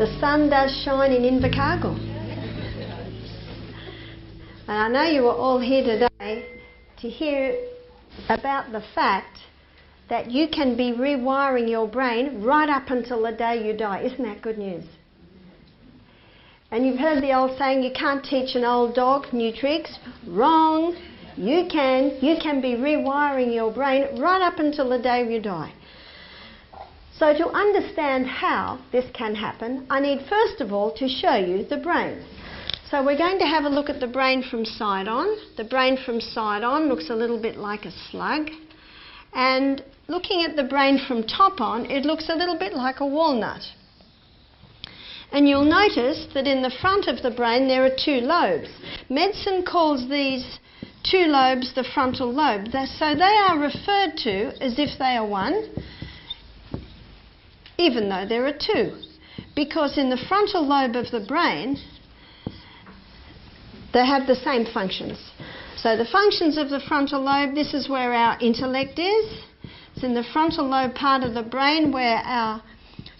The sun does shine in Invercargill. And I know you are all here today to hear about the fact that you can be rewiring your brain right up until the day you die. Isn't that good news? And you've heard the old saying, you can't teach an old dog new tricks. Wrong. You can. You can be rewiring your brain right up until the day you die. So to understand how this can happen, I need first of all to show you the brain. So we're going to have a look at the brain from side on. The brain from side on looks a little bit like a slug. And looking at the brain from top on, it looks a little bit like a walnut. And you'll notice that in the front of the brain there are two lobes. Medicine calls these two lobes the frontal lobe. So they are referred to as if they are one, even though there are two. Because in the frontal lobe of the brain, they have the same functions. So the functions of the frontal lobe, this is where our intellect is. It's in the frontal lobe part of the brain where our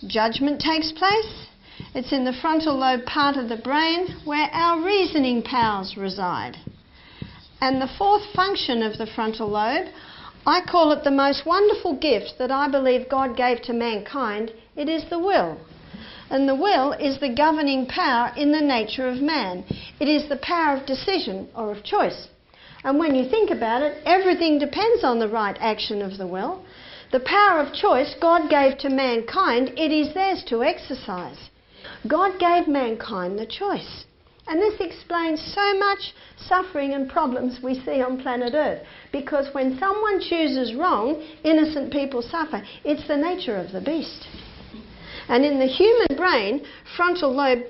judgment takes place. It's in the frontal lobe part of the brain where our reasoning powers reside. And the fourth function of the frontal lobe, I call it the most wonderful gift that I believe God gave to mankind. It is the will. And the will is the governing power in the nature of man. It is the power of decision or of choice. And when you think about it, everything depends on the right action of the will. The power of choice God gave to mankind, it is theirs to exercise. God gave mankind the choice. And this explains so much suffering and problems we see on planet Earth. Because when someone chooses wrong, innocent people suffer. It's the nature of the beast. And in the human brain, frontal lobe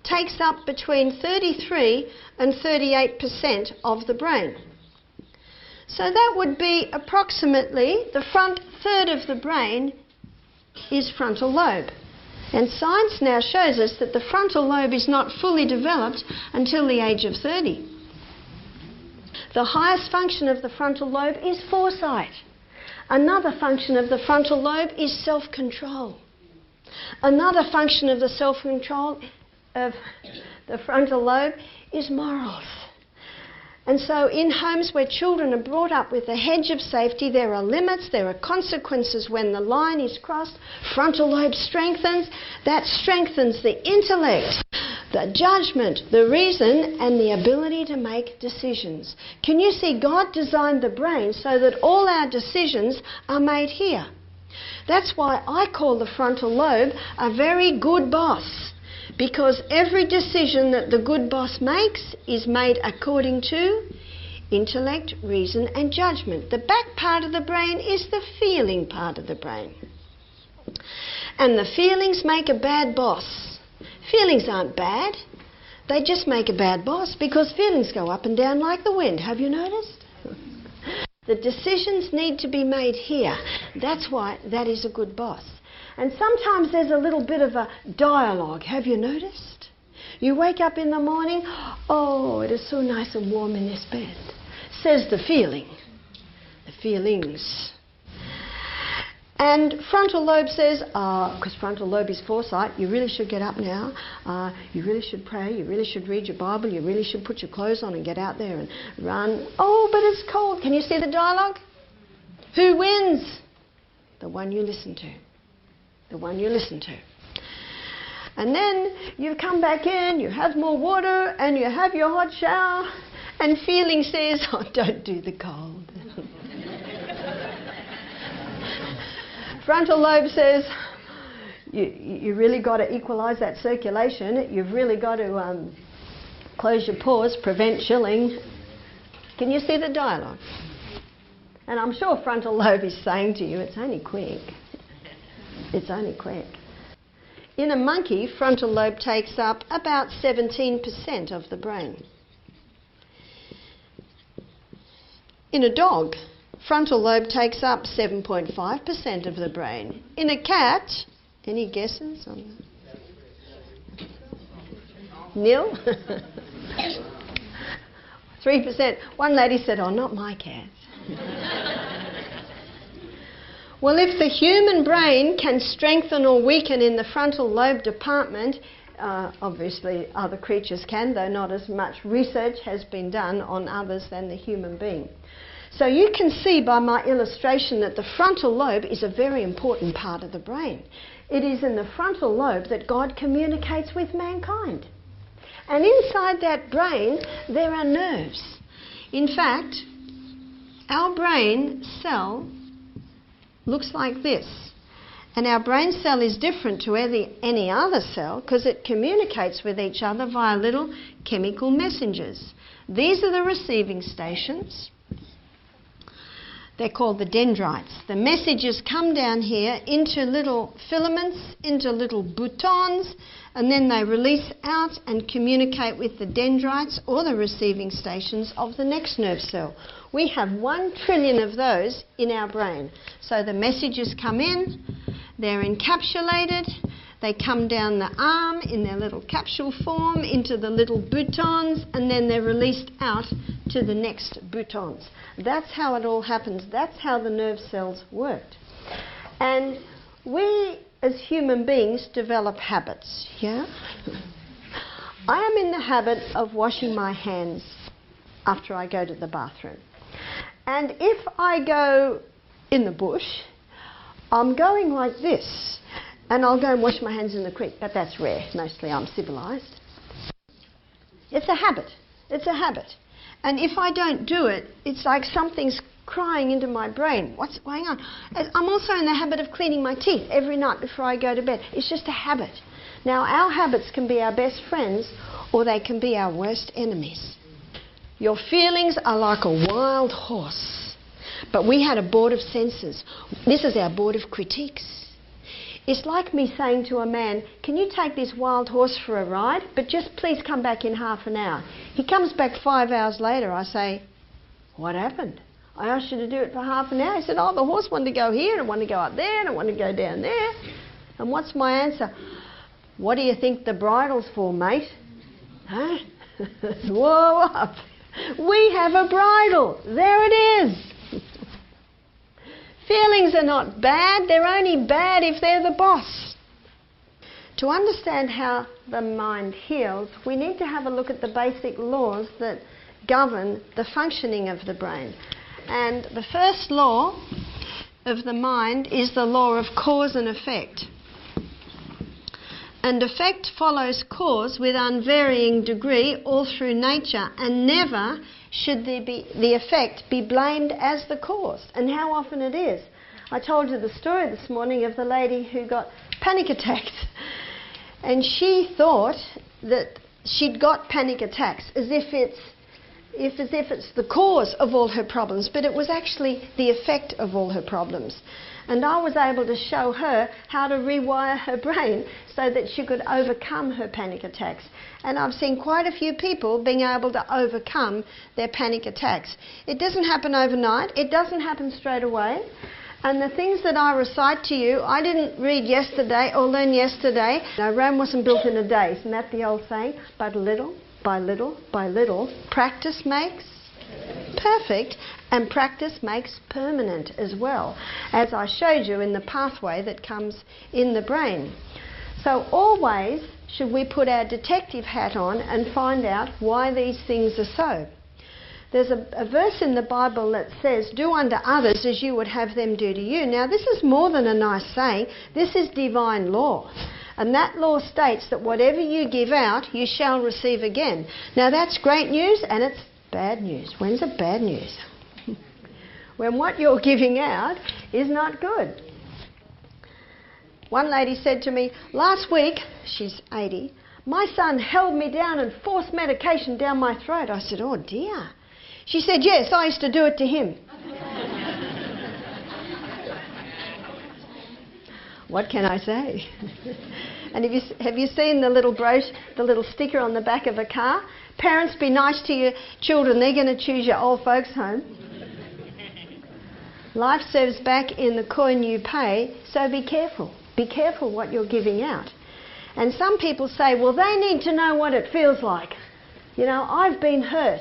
takes up between 33 and 38% of the brain. So that would be approximately the front third of the brain is frontal lobe. And science now shows us that the frontal lobe is not fully developed until the age of 30. The highest function of the frontal lobe is foresight. Another function of the frontal lobe is self-control. Another function of the self-control of the frontal lobe is morals. And so in homes where children are brought up with a hedge of safety, there are limits, there are consequences when the line is crossed. Frontal lobe strengthens. That strengthens the intellect, the judgment, the reason, and the ability to make decisions. Can you see God designed the brain so that all our decisions are made here? That's why I call the frontal lobe a very good boss, because every decision that the good boss makes is made according to intellect, reason and judgment. The back part of the brain is the feeling part of the brain. And the feelings make a bad boss. Feelings aren't bad, they just make a bad boss because feelings go up and down like the wind. Have you noticed? The decisions need to be made here. That's why that is a good boss. And sometimes there's a little bit of a dialogue. Have you noticed? You wake up in the morning, oh, it is so nice and warm in this bed. Says the feeling. The feelings. And frontal lobe says, because frontal lobe is foresight, you really should get up now, you really should pray, you really should read your Bible, you really should put your clothes on and get out there and run. Oh, but it's cold. Can you see the dialogue? Who wins? The one you listen to. The one you listen to. And then you come back in, you have more water and you have your hot shower and feeling says, oh, don't do the cold. Frontal lobe says, you really got to equalise that circulation. You've really got to close your pores, prevent chilling. Can you see the dialogue? And I'm sure frontal lobe is saying to you, it's only quick. It's only quick. In a monkey, frontal lobe takes up about 17% of the brain. In a dog, frontal lobe takes up 7.5% of the brain. In a cat, any guesses on that? Nil? 3%. One lady said, oh, not my cat. Well, if the human brain can strengthen or weaken in the frontal lobe department, obviously other creatures can, though not as much research has been done on others than the human being. So you can see by my illustration that the frontal lobe is a very important part of the brain. It is in the frontal lobe that God communicates with mankind. And inside that brain there are nerves. In fact, our brain cell looks like this. And our brain cell is different to any other cell because it communicates with each other via little chemical messengers. These are the receiving stations. They're called the dendrites. The messages come down here into little filaments, into little boutons, and then they release out and communicate with the dendrites or the receiving stations of the next nerve cell. We have 1 trillion of those in our brain. So the messages come in, they're encapsulated, they come down the arm in their little capsule form into the little boutons, and then they're released out to the next boutons. That's how it all happens. That's how the nerve cells worked. And we as human beings develop habits, yeah? I am in the habit of washing my hands after I go to the bathroom. And if I go in the bush, I'm going like this, and I'll go and wash my hands in the creek, but that's rare. Mostly I'm civilised. It's a habit. It's a habit. And if I don't do it, it's like something's crying into my brain. What's going on? I'm also in the habit of cleaning my teeth every night before I go to bed. It's just a habit. Now, our habits can be our best friends, or they can be our worst enemies. Your feelings are like a wild horse. But we had a board of censors. This is our board of critiques. It's like me saying to a man, can you take this wild horse for a ride? But just please come back in half an hour. He comes back 5 hours later. I say, what happened? I asked you to do it for half an hour. He said, oh, the horse wanted to go here, and it wanted to go up there, and it wanted to go down there. And what's my answer? What do you think the bridle's for, mate? Huh? Whoa up. We have a bridle. There it is. Feelings are not bad, they're only bad if they're the boss. To understand how the mind heals, we need to have a look at the basic laws that govern the functioning of the brain. And the first law of the mind is the law of cause and effect. And effect follows cause with unvarying degree all through nature, and never should the effect be blamed as the cause. And how often it is. I told you the story this morning of the lady who got panic attacks. And she thought that she'd got panic attacks as if it's the cause of all her problems, but it was actually the effect of all her problems. And I was able to show her how to rewire her brain so that she could overcome her panic attacks. And I've seen quite a few people being able to overcome their panic attacks. It doesn't happen overnight. It doesn't happen straight away. And the things that I recite to you, I didn't read yesterday or learn yesterday. No, Rome wasn't built in a day. Isn't that the old saying? But little by little by little, practice makes perfect, and practice makes permanent as well, as I showed you in the pathway that comes in the brain. So always should we put our detective hat on and find out why these things are so. There's a verse in the Bible that says, do unto others as you would have them do to you. Now this is more than a nice saying, this is divine law. And that law states that whatever you give out, you shall receive again. Now that's great news, and it's bad news. When's it bad news? When what you're giving out is not good. One lady said to me, last week, she's 80, my son held me down and forced medication down my throat. I said, oh dear. She said, yes, I used to do it to him. What can I say? And have you seen the little brooch, the little sticker on the back of a car? Parents, be nice to your children. They're going to choose your old folks home. Life serves back in the coin you pay, so be careful. Be careful what you're giving out. And some people say, well, they need to know what it feels like. You know, I've been hurt.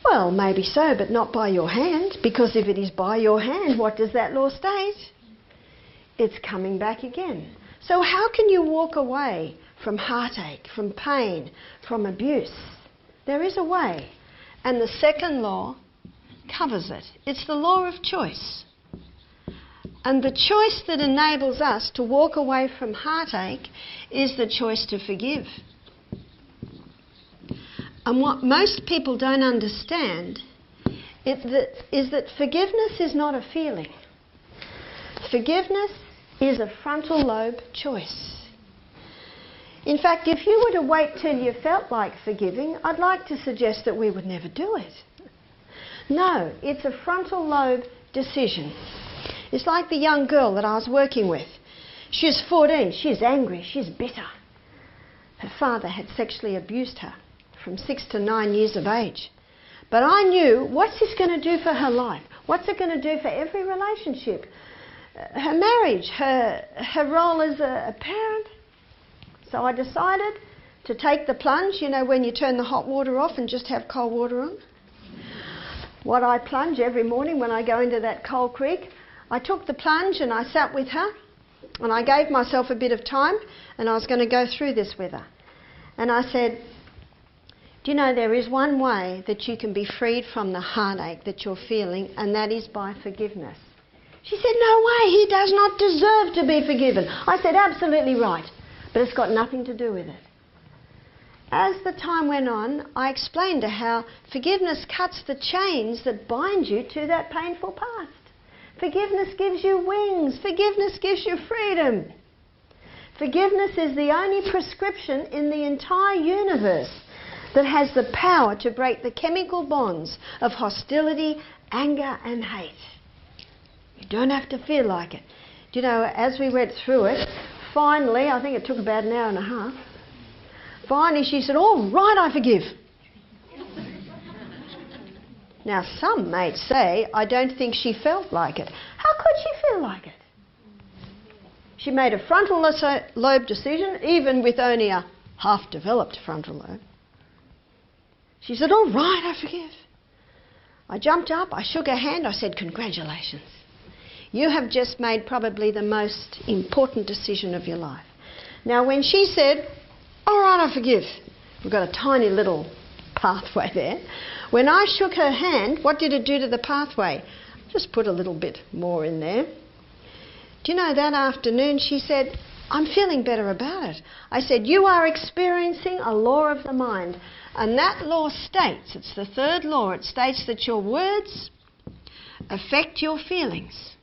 Well, maybe so, but not by your hand, because if it is by your hand, what does that law state? it's coming back again. So how can you walk away from heartache, from pain, from abuse? There is a way. And the second law covers it. It's the law of choice. And the choice that enables us to walk away from heartache is the choice to forgive. And what most people don't understand is that forgiveness is not a feeling. Forgiveness is a frontal lobe choice. In fact, if you were to wait till you felt like forgiving, I'd like to suggest that we would never do it. No, it's a frontal lobe decision. It's like the young girl that I was working with. She's 14, she's angry, she's bitter. Her father had sexually abused her from 6 to 9 years of age. But I knew, what's this going to do for her life? What's it going to do for every relationship? Her marriage, her role as a parent. So I decided to take the plunge, you know, when you turn the hot water off and just have cold water on. What I plunge every morning when I go into that cold creek, I took the plunge and I sat with her and I gave myself a bit of time and I was going to go through this with her. And I said, do you know there is one way that you can be freed from the heartache that you're feeling, and that is by forgiveness. She said, no way, he does not deserve to be forgiven. I said, absolutely right, but it's got nothing to do with it. As the time went on, I explained to her how forgiveness cuts the chains that bind you to that painful past. Forgiveness gives you wings. Forgiveness gives you freedom. Forgiveness is the only prescription in the entire universe that has the power to break the chemical bonds of hostility, anger and hate. You don't have to feel like it. You know, as we went through it, finally, I think it took about an hour and a half, finally she said, all right, I forgive. Now, some may say, I don't think she felt like it. How could she feel like it? She made a frontal lobe decision, even with only a half-developed frontal lobe. She said, all right, I forgive. I jumped up, I shook her hand, I said, congratulations. You have just made probably the most important decision of your life. Now, when she said, all right, I forgive, we've got a tiny little pathway there. When I shook her hand, what did it do to the pathway? Just put a little bit more in there. Do you know, that afternoon she said, I'm feeling better about it. I said, you are experiencing a law of the mind. And that law states, it's the third law, it states that your words affect your feelings.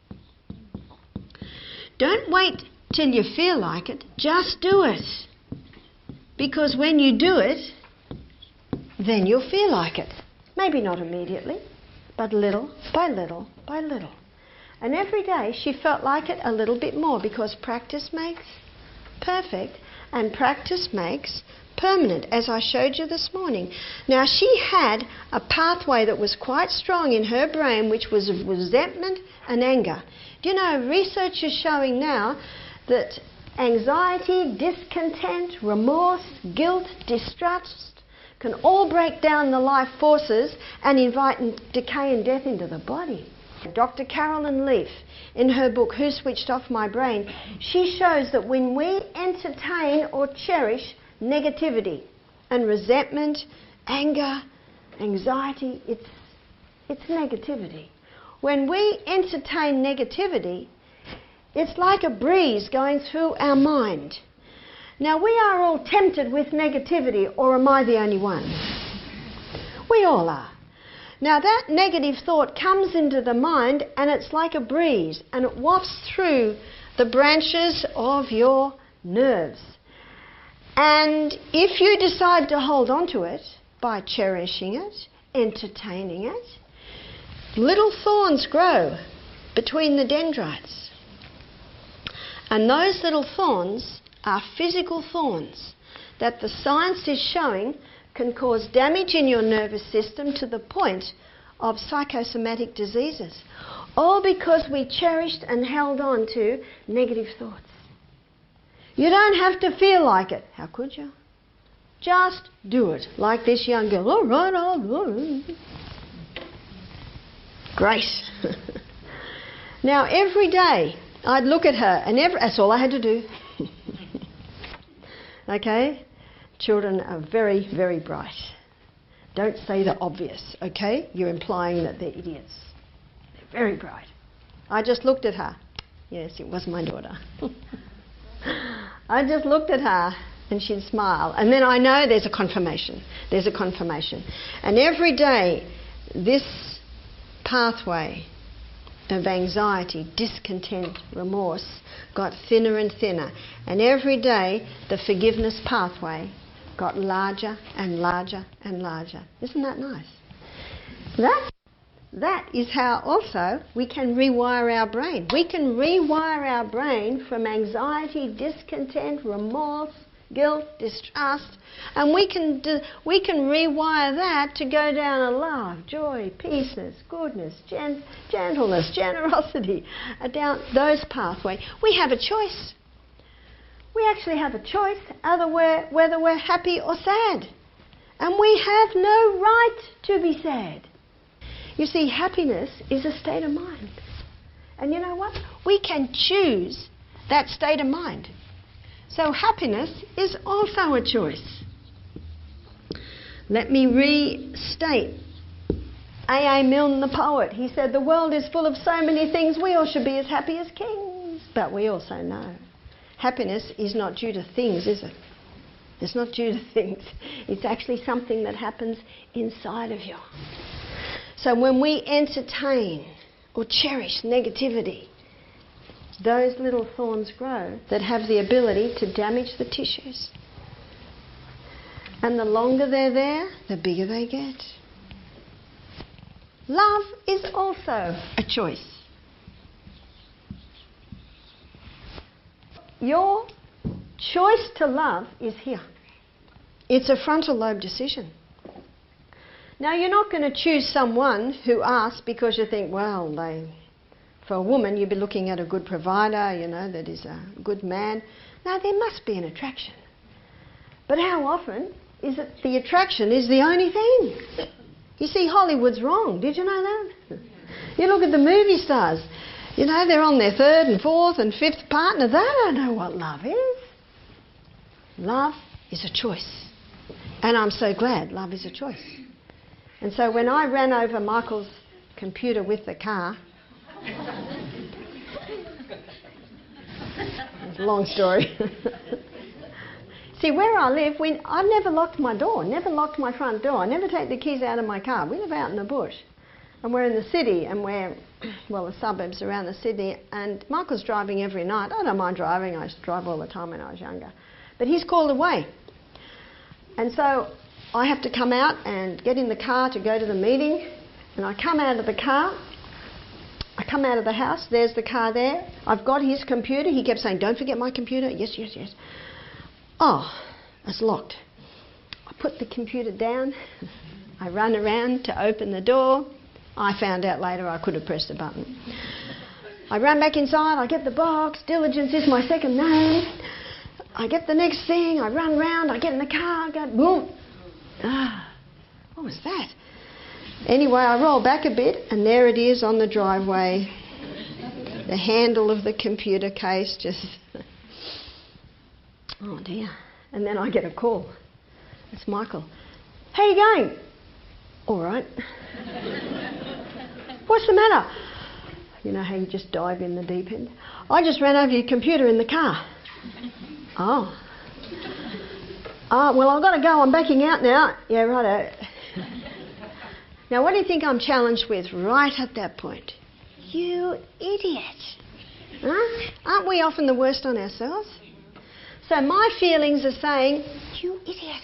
Don't wait till you feel like it, just do it. Because when you do it, then you'll feel like it. Maybe not immediately, but little by little by little. And every day she felt like it a little bit more, because practice makes perfect and practice makes permanent, as I showed you this morning. Now, she had a pathway that was quite strong in her brain, which was resentment and anger. Do you know, research is showing now that anxiety, discontent, remorse, guilt, distrust can all break down the life forces and invite decay and death into the body. Dr. Carolyn Leaf, in her book, Who Switched Off My Brain, she shows that when we entertain or cherish negativity and resentment, anger, anxiety, it's negativity. When we entertain negativity, it's like a breeze going through our mind. Now, we are all tempted with negativity, or am I the only one? We all are. Now, that negative thought comes into the mind and it's like a breeze, and it wafts through the branches of your nerves. And if you decide to hold on to it by cherishing it, entertaining it, little thorns grow between the dendrites. And those little thorns are physical thorns that the science is showing can cause damage in your nervous system to the point of psychosomatic diseases. All because we cherished and held on to negative thoughts. You don't have to feel like it. How could you? Just do it, like this young girl. All right, I'll do it. Great. Now, every day I'd look at her, and that's all I had to do. Okay? Children are very, very bright. Don't say the obvious, okay? You're implying that they're idiots. They're very bright. I just looked at her. Yes, it was my daughter. I just looked at her and she'd smile. And then I know there's a confirmation. There's a confirmation. And every day, this pathway of anxiety, discontent, remorse got thinner and thinner. And every day, the forgiveness pathway got larger and larger and larger. Isn't that nice? That is how also we can rewire our brain. We can rewire our brain from anxiety, discontent, remorse, guilt, distrust, and we can rewire that to go down a love, joy, peaceness, goodness, gentleness, generosity, down those pathways. We have a choice. We actually have a choice whether we're happy or sad. And we have no right to be sad. You see, happiness is a state of mind. And you know what? We can choose that state of mind. So happiness is also a choice. Let me restate A.A. Milne, the poet. He said, the world is full of so many things, we all should be as happy as kings. But we also know happiness is not due to things, is it? It's not due to things. It's actually something that happens inside of you. So when we entertain or cherish negativity, those little thorns grow that have the ability to damage the tissues. And the longer they're there, the bigger they get. Love is also a choice. Your choice to love is here. It's a frontal lobe decision. Now, you're not going to choose someone who asks because you think, well, for a woman, you'd be looking at a good provider, that is a good man. No, there must be an attraction. But how often is it the attraction is the only thing? You see, Hollywood's wrong. Did you know that? You look at the movie stars. They're on their third and fourth and fifth partner. They don't know what love is. Love is a choice. And I'm so glad love is a choice. And so when I ran over Michael's computer with the car, it's a long story. See, where I live, I've never locked my door, never locked my front door. I never take the keys out of my car. We live out in the bush. And we're in the city, and the suburbs around the city, and Michael's driving every night. I don't mind driving. I used to drive all the time when I was younger. But he's called away. And so I have to come out and get in the car to go to the meeting. And I come out of the car. I come out of the house. There's the car there. I've got his computer. He kept saying, don't forget my computer. Yes, yes, yes. Oh, it's locked. I put the computer down. I run around to open the door. I found out later I could have pressed a button. I run back inside. I get the box. Diligence is my second name. I get the next thing. I run round. I get in the car. I go, boom. What was that? Anyway, I roll back a bit, and there it is on the driveway. The handle of the computer case just... Oh dear. And then I get a call. It's Michael. How are you going? All right. What's the matter? You know how you just dive in the deep end? I just ran over your computer in the car. Oh. Well, I've got to go. I'm backing out now. Yeah, righto. Now, what do you think I'm challenged with right at that point? You idiot. Huh? Aren't we often the worst on ourselves? So my feelings are saying, you idiot.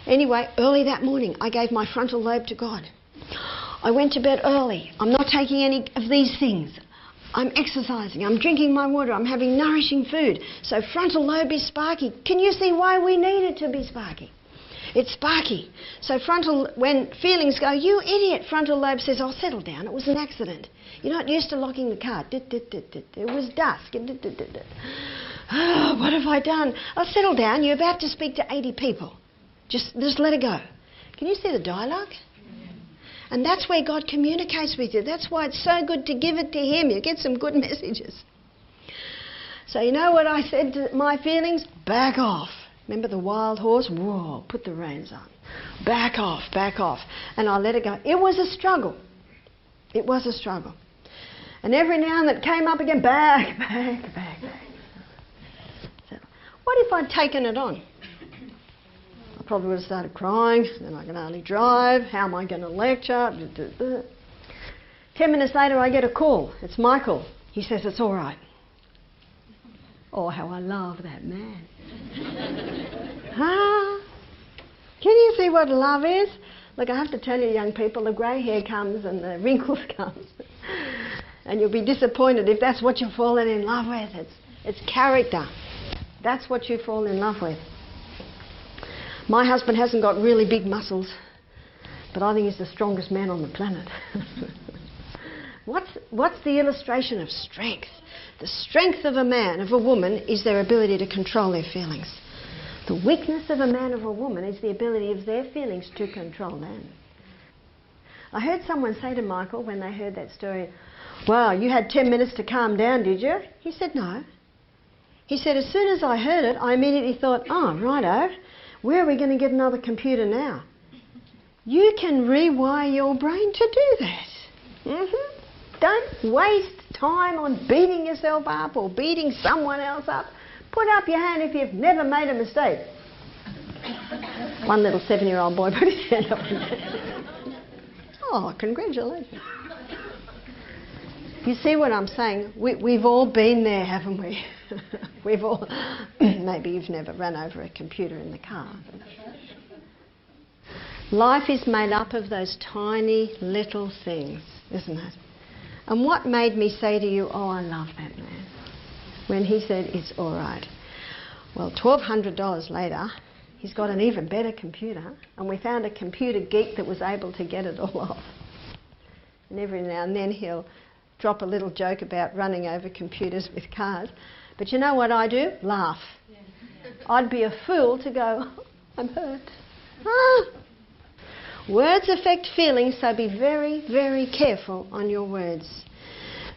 Anyway, early that morning, I gave my frontal lobe to God. I went to bed early. I'm not taking any of these things. I'm exercising. I'm drinking my water. I'm having nourishing food. So frontal lobe is sparky. Can you see why we need it to be sparky? It's sparky. So when feelings go, you idiot, frontal lobe says, oh, settle down. It was an accident. You're not used to locking the car. It was dusk. Oh, what have I done? Oh, settle down. You're about to speak to 80 people. Just let it go. Can you see the dialogue? And that's where God communicates with you. That's why it's so good to give it to Him. You get some good messages. So you know what I said to my feelings? Back off. Remember the wild horse? Whoa, put the reins on. Back off, back off. And I let it go. It was a struggle. It was a struggle. And every now and then it came up again, back, back, back, back. So, what if I'd taken it on? I probably would have started crying, then I can hardly drive, how am I going to lecture? 10 minutes later I get a call. It's Michael. He says it's all right. Oh, how I love that man. Can you see what love is? Look, I have to tell you, young people, the grey hair comes and the wrinkles come. And you'll be disappointed if that's what you've fallen in love with. It's character. That's what you fall in love with. My husband hasn't got really big muscles, but I think he's the strongest man on the planet. What's the illustration of strength? The strength of a man, of a woman, is their ability to control their feelings. The weakness of a man, of a woman, is the ability of their feelings to control them. I heard someone say to Michael when they heard that story, "Wow, you had 10 minutes to calm down, did you?" He said, "No." He said, "As soon as I heard it, I immediately thought, oh, righto, where are we going to get another computer now?" You can rewire your brain to do that. Don't waste time on beating yourself up or beating someone else up. Put up your hand if you've never made a mistake. One little 7-year-old boy put his hand up. Oh, congratulations. You see what I'm saying? We've all been there, haven't we? We've all... Maybe you've never run over a computer in the car. Life is made up of those tiny little things, isn't it? And what made me say to you, oh, I love that man, when he said, it's all right. Well, $1,200 later, he's got an even better computer, and we found a computer geek that was able to get it all off. And every now and then he'll drop a little joke about running over computers with cars. But you know what I do? Laugh. I'd be a fool to go, oh, I'm hurt. Words affect feelings, so be very, very careful on your words.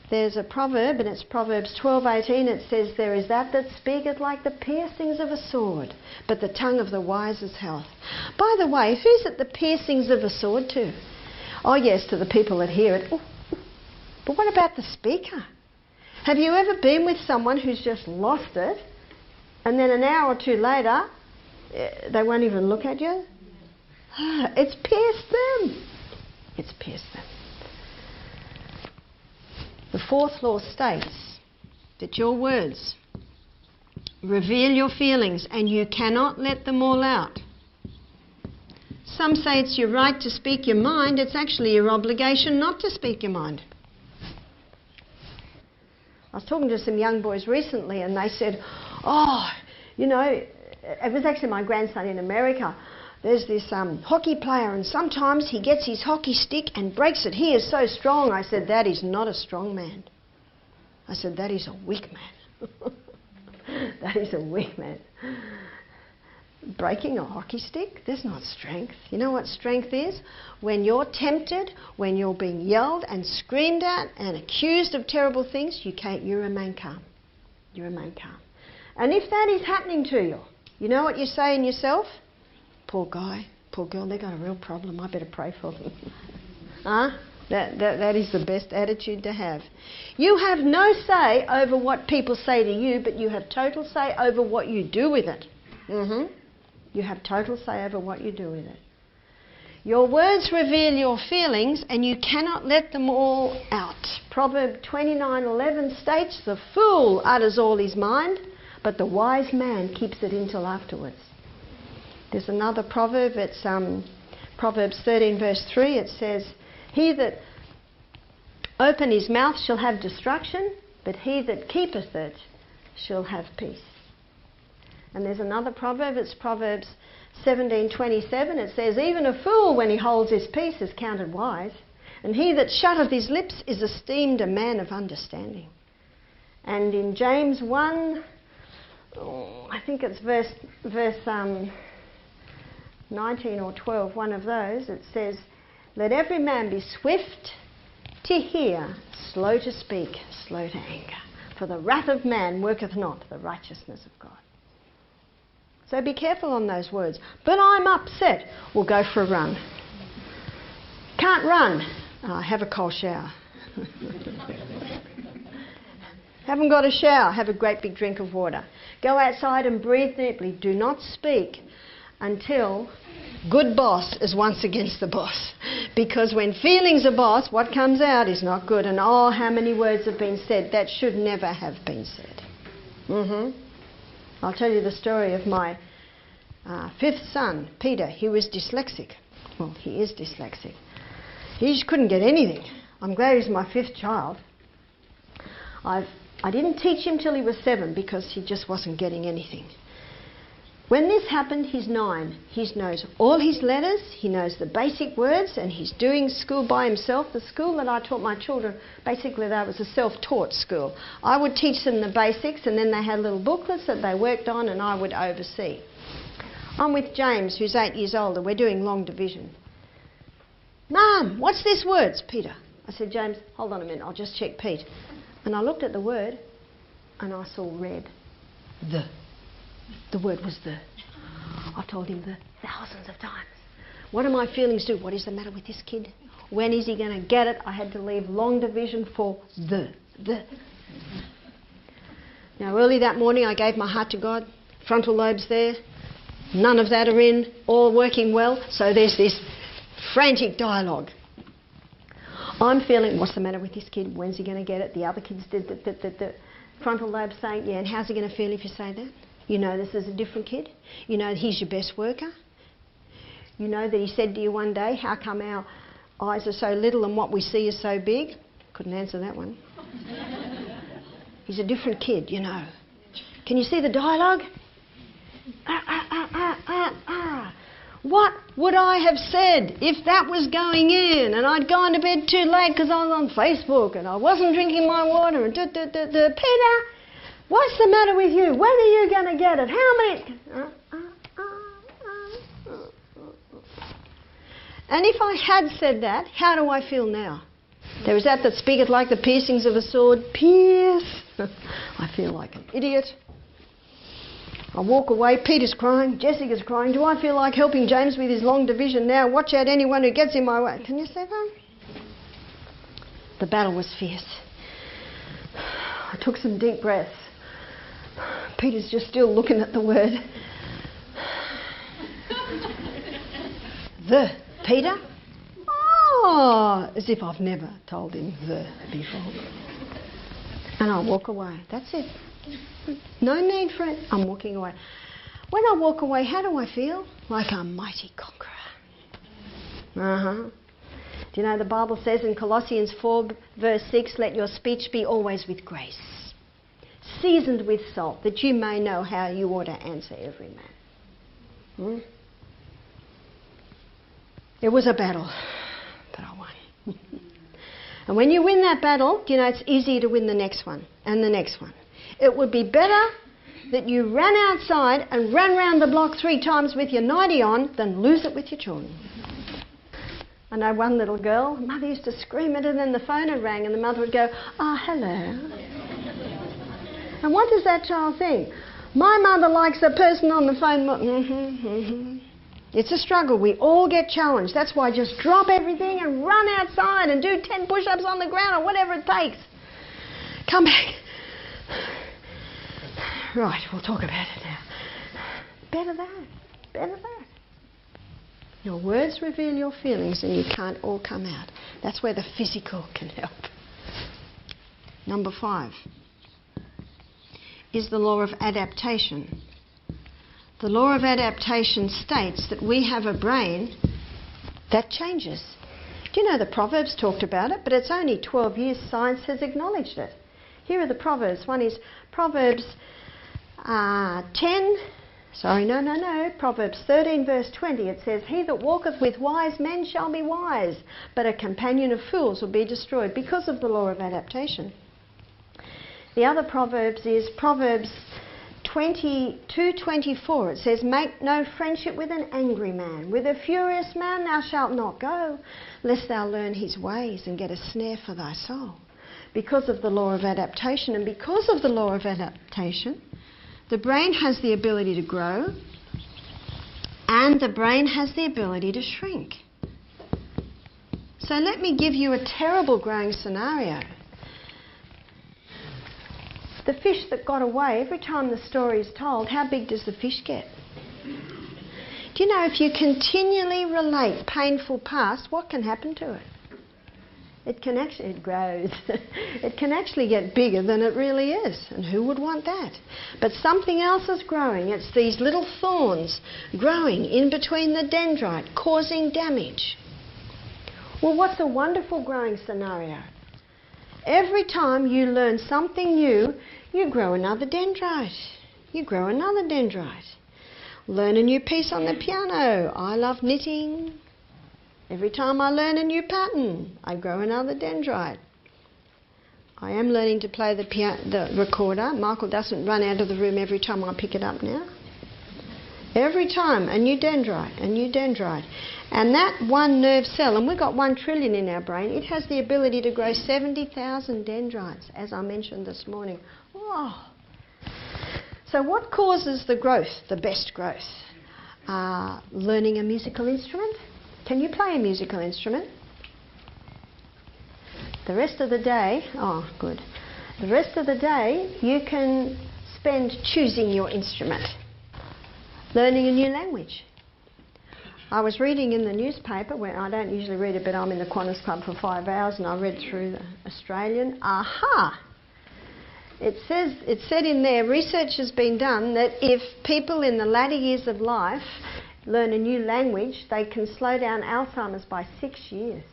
There's a proverb, and it's Proverbs 12:18. It says, there is that speaketh like the piercings of a sword, but the tongue of the wise is health. By the way, who's it the piercings of a sword to? Oh yes, to the people that hear it. Ooh. But what about the speaker? Have you ever been with someone who's just lost it, and then an hour or two later, they won't even look at you? It's pierced them. It's pierced them. The fourth law states that your words reveal your feelings and you cannot let them all out. Some say it's your right to speak your mind. It's actually your obligation not to speak your mind. I was talking to some young boys recently and they said, oh, you know, it was actually my grandson in America. There's this hockey player and sometimes he gets his hockey stick and breaks it. He is so strong. I said, that is not a strong man. I said, that is a weak man. That is a weak man. Breaking a hockey stick, there's not strength. You know what strength is? When you're tempted, when you're being yelled and screamed at and accused of terrible things, you remain calm. You remain calm. And if that is happening to you, you know what you say in yourself? Poor guy, poor girl, they've got a real problem. I better pray for them. That is the best attitude to have. You have no say over what people say to you, but you have total say over what you do with it. You have total say over what you do with it. Your words reveal your feelings and you cannot let them all out. Proverb 29:11 states, the fool utters all his mind, but the wise man keeps it until afterwards. There's another proverb, it's Proverbs 13 verse 3, it says, he that open his mouth shall have destruction, but he that keepeth it shall have peace. And there's another proverb, it's Proverbs 17:27, it says, even a fool when he holds his peace is counted wise, and he that shutteth his lips is esteemed a man of understanding. And in James 1, I think it's verse 19 or 12, one of those, it says, Let every man be swift to hear, slow to speak, slow to anger. For the wrath of man worketh not the righteousness of God. So be careful on those words. But I'm upset. We'll go for a run. Can't run. Have a cold shower. Haven't got a shower. Have a great big drink of water. Go outside and breathe deeply. Do not speak until good boss is once against the boss. Because when feelings are boss, what comes out is not good. And oh, how many words have been said that should never have been said. I'll tell you the story of my fifth son, Peter. He was dyslexic. Well, he is dyslexic. He just couldn't get anything. I'm glad he's my fifth child. I didn't teach him till he was 7 because he just wasn't getting anything. When this happened, he's 9. He knows all his letters, he knows the basic words, and he's doing school by himself. The school that I taught my children, basically that was a self-taught school. I would teach them the basics, and then they had little booklets that they worked on, and I would oversee. I'm with James, who's 8 years old, and we're doing long division. Mum, what's this word? It's Peter. I said, James, hold on a minute, I'll just check Pete. And I looked at the word, and I saw red. The word was the. I've told him the thousands of times. What do my feelings do? What is the matter with this kid? When is he going to get it? I had to leave long division for the. Now, early that morning, I gave my heart to God. Frontal lobes there. None of that are in. All working well. So there's this frantic dialogue. I'm feeling, what's the matter with this kid? When's he going to get it? The other kids did the frontal lobe saying, yeah, and how's he going to feel if you say that? You know this is a different kid. You know he's your best worker. You know that he said to you one day, how come our eyes are so little and what we see is so big? Couldn't answer that one. He's a different kid, you know. Can you see the dialogue? What would I have said if that was going in and I'd gone to bed too late because I was on Facebook and I wasn't drinking my water and Peter, what's the matter with you? When are you going to get it? How many? And if I had said that, how do I feel now? There was that speaketh like the piercings of a sword. Pierce. I feel like an idiot. I walk away. Peter's crying. Jessica's crying. Do I feel like helping James with his long division now? Watch out anyone who gets in my way. Can you see that? The battle was fierce. I took some deep breaths. Peter's just still looking at the word. The Peter? Oh, as if I've never told him the before. And I walk away. That's it. No need for it. I'm walking away. When I walk away, how do I feel? Like a mighty conqueror. Do you know the Bible says in Colossians 4 verse 6, let your speech be always with grace, seasoned with salt, that you may know how you ought to answer every man. It was a battle, but I won. And when you win that battle, you know, it's easier to win the next one and the next one. It would be better that you ran outside and ran round the block 3 times with your nightie on than lose it with your children. I know one little girl, mother used to scream at her and then the phone had rang and the mother would go, oh, hello. And what does that child think? My mother likes a person on the phone. It's a struggle. We all get challenged. That's why just drop everything and run outside and do 10 push-ups on the ground or whatever it takes. Come back. Right, we'll talk about it now. Better that. Your words reveal your feelings and you can't all come out. That's where the physical can help. Number 5 is the law of adaptation. The law of adaptation states that we have a brain that changes. Do you know the Proverbs talked about it, but it's only 12 years science has acknowledged it. Here are the Proverbs. One is Proverbs Proverbs 13 verse 20. It says, he that walketh with wise men shall be wise, but a companion of fools will be destroyed, because of the law of adaptation. The other Proverbs is Proverbs 2:24, it says, make no friendship with an angry man. With a furious man thou shalt not go, lest thou learn his ways and get a snare for thy soul. Because of the law of adaptation, and because of the law of adaptation, the brain has the ability to grow and the brain has the ability to shrink. So let me give you a terrible growing scenario. The fish that got away, every time the story is told, how big does the fish get? Do you know, if you continually relate painful past, what can happen to it? It grows. It can actually get bigger than it really is. And who would want that? But something else is growing. It's these little thorns growing in between the dendrite, causing damage. Well, what's a wonderful growing scenario? Every time you learn something new, you grow another dendrite. You grow another dendrite. Learn a new piece on the piano. I love knitting. Every time I learn a new pattern, I grow another dendrite. I am learning to play the recorder. Michael doesn't run out of the room every time I pick it up now. Every time, a new dendrite, a new dendrite. And that one nerve cell, and we've got 1 trillion in our brain, it has the ability to grow 70,000 dendrites, as I mentioned this morning. Oh. So what causes the growth, the best growth? Learning a musical instrument. Can you play a musical instrument? The rest of the day, oh good. The rest of the day you can spend choosing your instrument. Learning a new language. I was reading in the newspaper, where I don't usually read it, but I'm in the Qantas Club for 5 hours and I read through the Australian. Aha! It said in there, research has been done that if people in the latter years of life learn a new language, they can slow down Alzheimer's by 6 years.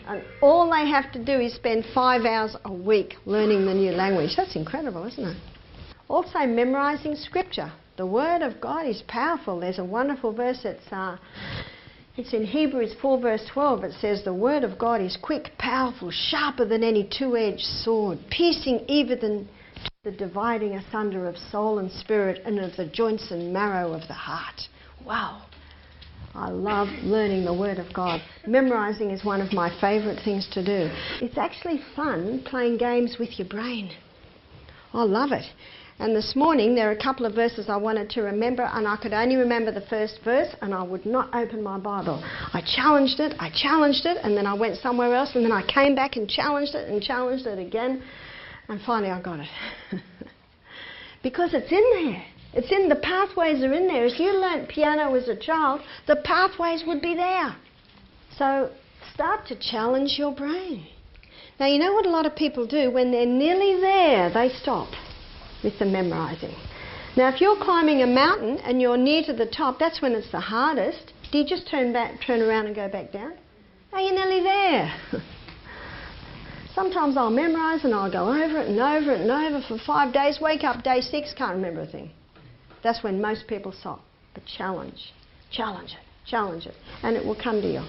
And all they have to do is spend 5 hours a week learning the new language. That's incredible, isn't it? Also, memorising scripture. The Word of God is powerful. There's a wonderful verse, it's in Hebrews 4 verse 12. It says, the Word of God is quick, powerful, sharper than any two-edged sword, piercing even to the dividing asunder of soul and spirit and of the joints and marrow of the heart. Wow. I love learning the Word of God. Memorising is one of my favourite things to do. It's actually fun playing games with your brain. I love it. And this morning there are a couple of verses I wanted to remember, and I could only remember the first verse and I would not open my Bible. I challenged it, and then I went somewhere else, and then I came back and challenged it again, and finally I got it. Because it's in there. It's in, the pathways are in there. If you learnt piano as a child, the pathways would be there. So start to challenge your brain. Now, you know what a lot of people do? When they're nearly there, they stop with the memorising. Now, if you're climbing a mountain and you're near to the top, that's when it's the hardest. Do you just turn around and go back down? No, you're nearly there. Sometimes I'll memorise and I'll go over it and over it and over for 5 days, wake up day 6, can't remember a thing. That's when most people stop. But challenge it, and it will come to you.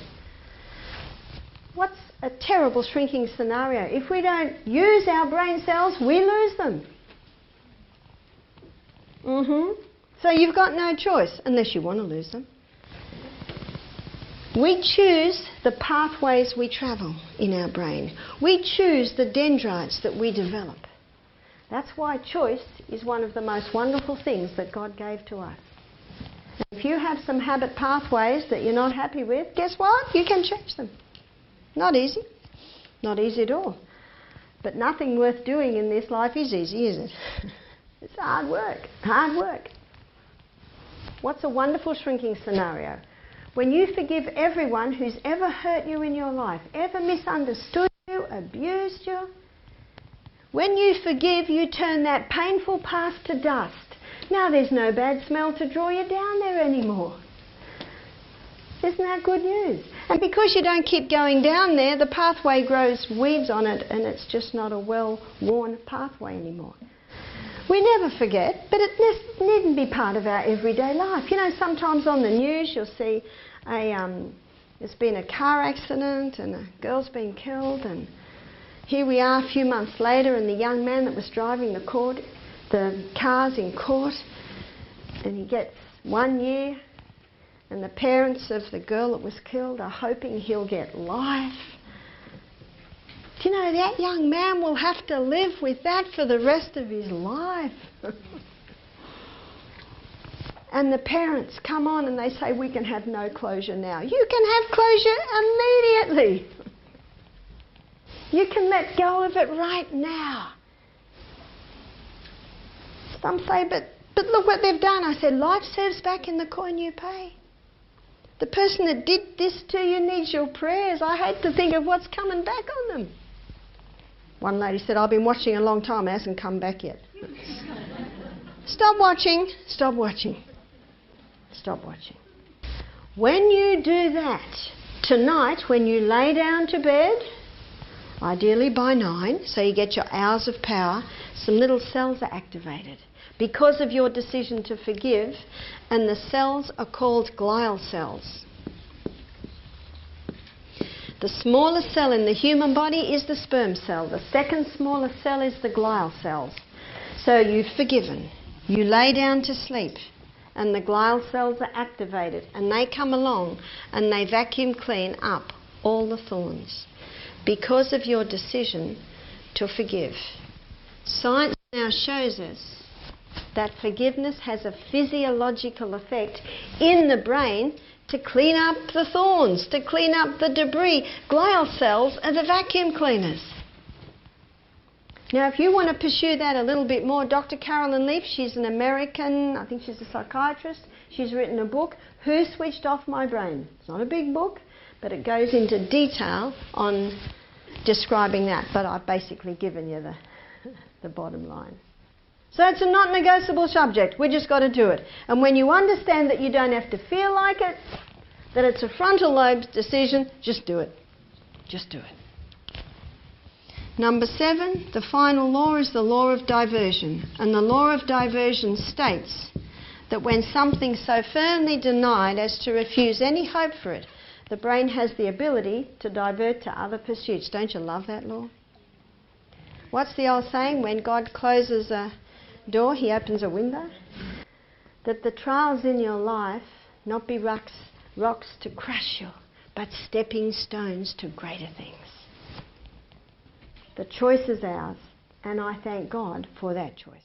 What's a terrible shrinking scenario? If we don't use our brain cells, we lose them. So you've got no choice, unless you want to lose them. We choose the pathways we travel in our brain. We choose the dendrites that we develop. That's why choice is one of the most wonderful things that God gave to us. If you have some habit pathways that you're not happy with, guess what? You can change them. Not easy. Not easy at all. But nothing worth doing in this life is easy, is it? It's hard work. Hard work. What's a wonderful shrinking scenario? When you forgive everyone who's ever hurt you in your life, ever misunderstood you, abused you, when you forgive, you turn that painful past to dust. Now there's no bad smell to draw you down there anymore. Isn't that good news? And because you don't keep going down there, the pathway grows weeds on it, and it's just not a well-worn pathway anymore. We never forget, but it needn't be part of our everyday life. You know, sometimes on the news you'll see there's been a car accident and a girl's been killed, and here we are a few months later, and the young man that was driving the the car's in court, and he gets 1 year, and the parents of the girl that was killed are hoping he'll get life. Do you know, that young man will have to live with that for the rest of his life. And the parents come on and they say, we can have no closure now. You can have closure immediately. You can let go of it right now. Some say, but look what they've done. I said, life serves back in the coin you pay. The person that did this to you needs your prayers. I hate to think of what's coming back on them. One lady said, I've been watching a long time, it hasn't come back yet. Stop watching, stop watching, stop watching. When you do that, tonight when you lay down to bed, ideally by 9, so you get your hours of power, some little cells are activated because of your decision to forgive, and the cells are called glial cells. The smallest cell in the human body is the sperm cell. The second smallest cell is the glial cells. So you've forgiven. You lay down to sleep and the glial cells are activated and they come along and they vacuum clean up all the thorns because of your decision to forgive. Science now shows us that forgiveness has a physiological effect in the brain to clean up the thorns, to clean up the debris. Glial cells are the vacuum cleaners. Now, if you want to pursue that a little bit more, Dr. Carolyn Leaf, she's an American, I think she's a psychiatrist. She's written a book, Who Switched Off My Brain? It's not a big book, but it goes into detail on describing that. But I've basically given you the bottom line. So it's a not negotiable subject. We just got to do it. And when you understand that you don't have to feel like it, that it's a frontal lobe decision, just do it. Just do it. Number 7, the final law is the law of diversion. And the law of diversion states that when something's so firmly denied as to refuse any hope for it, the brain has the ability to divert to other pursuits. Don't you love that law? What's the old saying? When God closes a door, he opens a window. That the trials in your life not be rocks to crush you, but stepping stones to greater things. The choice is ours, and I thank God for that choice.